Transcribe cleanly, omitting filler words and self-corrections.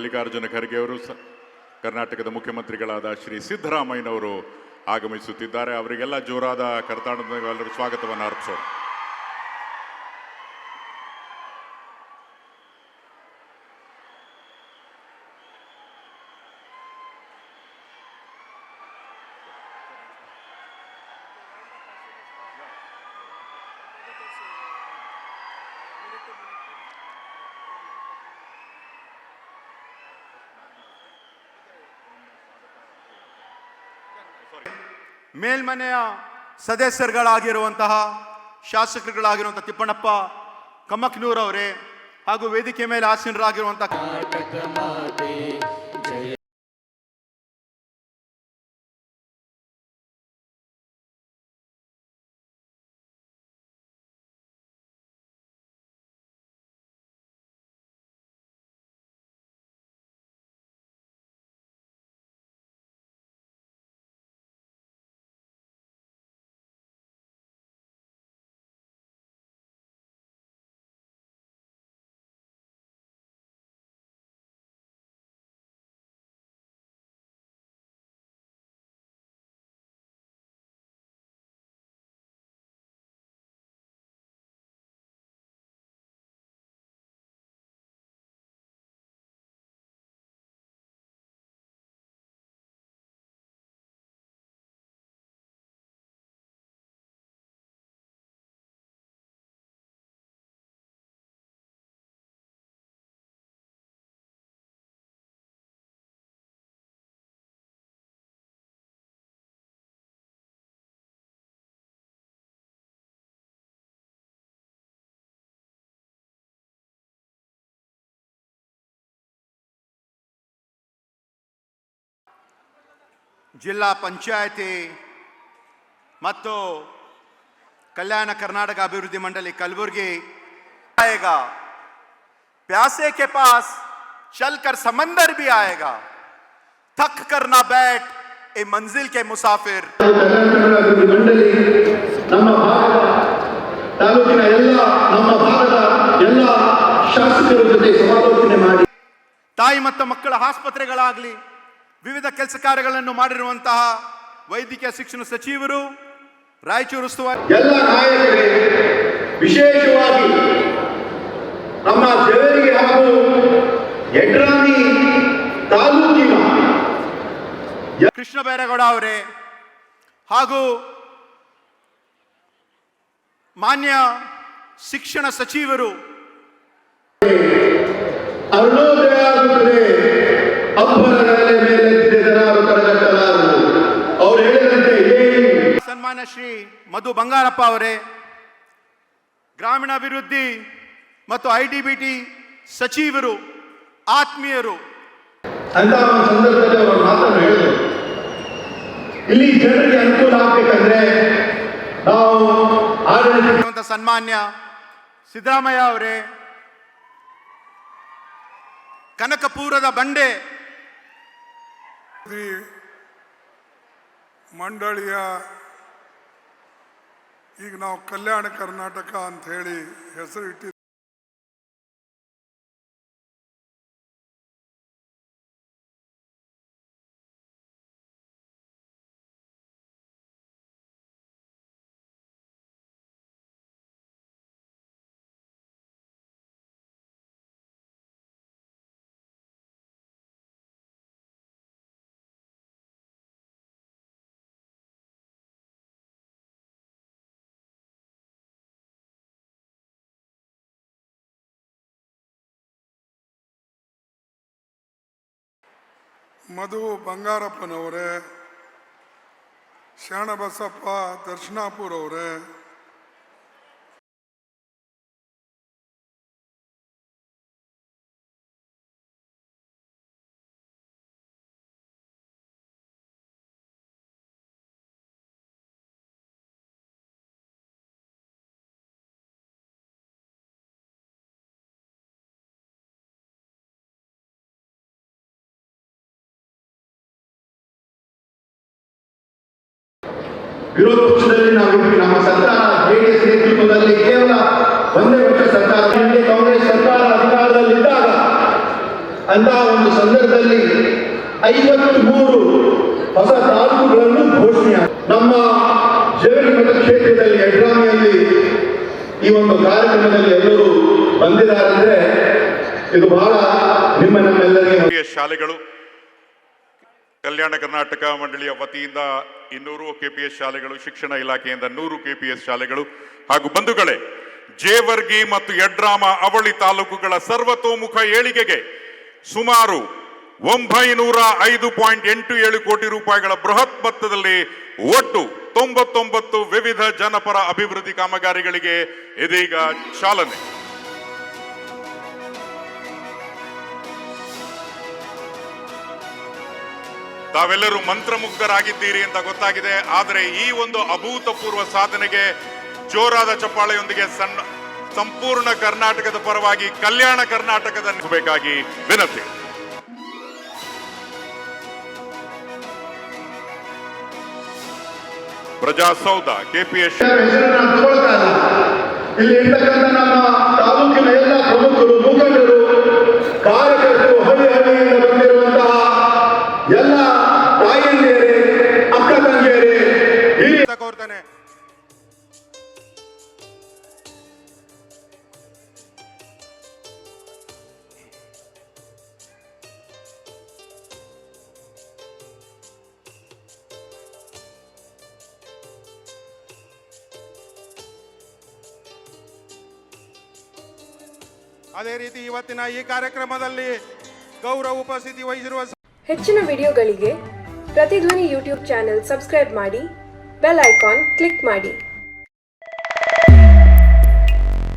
ಮಲ್ಲಿಕಾರ್ಜುನ ಖರ್ಗೆ ಅವರು, ಕರ್ನಾಟಕದ ಮುಖ್ಯಮಂತ್ರಿಗಳಾದ ಶ್ರೀ ಸಿದ್ದರಾಮಯ್ಯನವರು ಆಗಮಿಸುತ್ತಿದ್ದಾರೆ. ಅವರಿಗೆಲ್ಲ ಜೋರಾದ ಕರ್ನಾಟಕದ ಎಲ್ಲರೂ ಸ್ವಾಗತವನ್ನು ಅರ್ಪಿಸೋಣ. ಮೇಲ್ಮನೆಯ ಸದಸ್ಯರುಗಳಾಗಿರುವಂತಹ ಶಾಸಕರುಗಳಾಗಿರುವಂತಹ ತಿಪ್ಪಣ್ಣಪ್ಪ ಕಮ್ಮಕ್ನೂರ್ ಅವರೇ ಹಾಗೂ ವೇದಿಕೆ ಮೇಲೆ ಆಸೀನರಾಗಿರುವಂತಹ ಜಿಲ್ಲಾ ಪಂಚಾಯತಿ ಮತ್ತು ಕಲ್ಯಾಣ ಕರ್ನಾಟಕ ಅಭಿವೃದ್ಧಿ ಮಂಡಳಿ ಕಲಬುರಗಿ आएगा, प्यासे के पास चलकर समंदर भी आएगा, थक कर ना बैठ ए मंजिल के मुसाफिर. ಮಂಡಳಿ ನಮ್ಮ ಭಾಗದ ತಾಲೂಕಿನ ನಮ್ಮ ಭಾಗದ ಎಲ್ಲ ಶಾಸಕರ ಜೊತೆ ಸಮಾಲೋಚನೆ ಮಾಡಿ ತಾಯಿ ಮತ್ತು ಮಕ್ಕಳ ಆಸ್ಪತ್ರೆಗಳಾಗಲಿ ವಿವಿಧ ಕೆಲಸ ಕಾರ್ಯಗಳನ್ನು ಮಾಡಿರುವಂತಹ ವೈದ್ಯಕೀಯ ಶಿಕ್ಷಣ ಸಚಿವರು, ರಾಯಚೂರು ಉಸ್ತುವಾರಿ ಎಲ್ಲ ನಾಯಕರೇ, ವಿಶೇಷವಾಗಿ ನಮ್ಮ ಜೇವರಿಗೆ ಹಾಗೂ ಯಡ್ರಾಮಿ ತಾಲೂಕಿನ ಕೃಷ್ಣ ಬೈರೇಗೌಡ ಅವರೇ ಹಾಗೂ ಮಾನ್ಯ ಶಿಕ್ಷಣ ಸಚಿವರು, ಅರುಣೋದಯ ಆಗುತ್ತದೆ, ಅಬ್ಬರ ಮೇಲೆ ಜನರು ಕರಗಟ್ಟಲಾರರು. ಅವರು ಹೇಳಿದಂತೆ ಸನ್ಮಾನ್ಯ ಶ್ರೀ ಮಧು ಬಂಗಾರಪ್ಪ ಅವರೇ, ಗ್ರಾಮೀಣಾಭಿವೃದ್ಧಿ ಮತ್ತು IDBT ಸಚಿವರು, ಆತ್ಮೀಯರು, ಅಂತ ಒಂದು ಸಂದರ್ಭದಲ್ಲಿ ಅವರು ಮಾತನ್ನು ಹೇಳಿದರು. ಇಲ್ಲಿ ಜನರಿಗೆ ಅನುಕೂಲ ಆಗಬೇಕಂದ್ರೆ ನಾವು ಆಡಳಿತ ಸನ್ಮಾನ್ಯ ಸಿದ್ದರಾಮಯ್ಯ ಅವರೇ, ಕನಕಪುರದ ಬಂಡೆ ಮಂಡಳಿಯ ಈಗ ನಾವು ಕಲ್ಯಾಣ ಕರ್ನಾಟಕ ಅಂತ ಹೇಳಿ ಹೆಸರು ಇಟ್ಟಿದ್ದೀವಿ. ಮಧು ಬಂಗಾರಪ್ಪನವರೇ, ಶರಣಬಸಪ್ಪ ದರ್ಶನಾಪುರ ಅವರೇ, ವಿರೋಧ ಪಕ್ಷದಲ್ಲಿ ನಾವಿದ್ವಿ. ನಮ್ಮ ಸರ್ಕಾರ JDS ನೇತೃತ್ವದಲ್ಲಿ ಕೇವಲ ಒಂದೇ ವರ್ಷ ಸರ್ಕಾರ, ಕಾಂಗ್ರೆಸ್ ಸರ್ಕಾರ ಅಧಿಕಾರದಲ್ಲಿದ್ದಾಗ ಅಂತಹ ಒಂದು ಸಂದರ್ಭದಲ್ಲಿ 53 ಹೊಸ ತಾಲೂಕುಗಳನ್ನು ಘೋಷಣೆ ನಮ್ಮ ಜೇವರಿ ಮತಕ್ಷೇತ್ರದಲ್ಲಿ ಯಡ್ರಾಮಿಯಲ್ಲಿ ಈ ಒಂದು ಕಾರ್ಯಕ್ರಮದಲ್ಲಿ ಎಲ್ಲರೂ ಬಂದಿದ್ದಾರೆ ಅಂದ್ರೆ ಇದು ಬಹಳ ನಮ್ಮೆಲ್ಲರಿಗೆ KPS ಶಾಲೆಗಳು ಕಲ್ಯಾಣ ಕರ್ನಾಟಕ ಮಂಡಳಿಯ ವತಿಯಿಂದ 200 KPS ಶಾಲೆಗಳು, ಶಿಕ್ಷಣ ಇಲಾಖೆಯಿಂದ 100 KPS ಶಾಲೆಗಳು ಹಾಗೂ ಬಂಧುಗಳೇ, ಜೇವರ್ಗಿ ಮತ್ತು ಯಡ್ರಾಮ ಅವಳಿ ತಾಲೂಕುಗಳ ಸರ್ವತೋಮುಖ ಏಳಿಗೆಗೆ ಸುಮಾರು 905.87 ಕೋಟಿ ರೂಪಾಯಿಗಳ ಬೃಹತ್ ಮೊತ್ತದಲ್ಲಿ ಒಟ್ಟು 99 ವಿವಿಧ ಜನಪರ ಅಭಿವೃದ್ಧಿ ಕಾಮಗಾರಿಗಳಿಗೆ ಇದೀಗ ಚಾಲನೆ. ತಾವೆಲ್ಲರೂ ಮಂತ್ರಮುಗ್ಧರಾಗಿದ್ದೀರಿ ಅಂತ ಗೊತ್ತಾಗಿದೆ. ಆದರೆ ಈ ಒಂದು ಅಭೂತಪೂರ್ವ ಸಾಧನೆಗೆ ಜೋರಾದ ಚಪ್ಪಾಳೆಯೊಂದಿಗೆ ಸಂಪೂರ್ಣ ಕರ್ನಾಟಕದ ಪರವಾಗಿ ಕಲ್ಯಾಣ ಕರ್ನಾಟಕದ ಬೇಕಾಗಿ ವಿನಂತಿ. ಪ್ರಜಾಸೌಧ KPS ಇಲ್ಲಿ ಇರ್ತಕ್ಕಂಥ ನಮ್ಮ ತಾಲೂಕಿನ ಎಲ್ಲ ಪ್ರಮುಖರು, ಮುಖಂಡರು, ಕಾರ್ಯಕರ್ತರು, ಹಳ್ಳಿಯಿಂದ ಬಂದಿರುವಂತಹ ಎಲ್ಲ ತಾಯಂದಿಯರೇ, ಅಕ್ಕ ತಂಗಿಯರೇ, ಇಲ್ಲಿ ಕೋರ್ತಾನೆ. ಅದೇ ರೀತಿ ಇವತ್ತಿನ ಈ ಕಾರ್ಯಕ್ರಮದಲ್ಲಿ ಗೌರವ ಉಪಸ್ಥಿತಿ ವಹಿಸಿರುವ ಹೆಚ್ಚಿನ ವಿಡಿಯೋಗಳಿಗೆ ಪ್ರತಿಧ್ವನಿ ಯೂಟ್ಯೂಬ್ ಚಾನೆಲ್ ಸಬ್ಸ್ಕ್ರೈಬ್ ಮಾಡಿ, ಬೆಲ್ ಐಕಾನ್ ಕ್ಲಿಕ್ ಮಾಡಿ.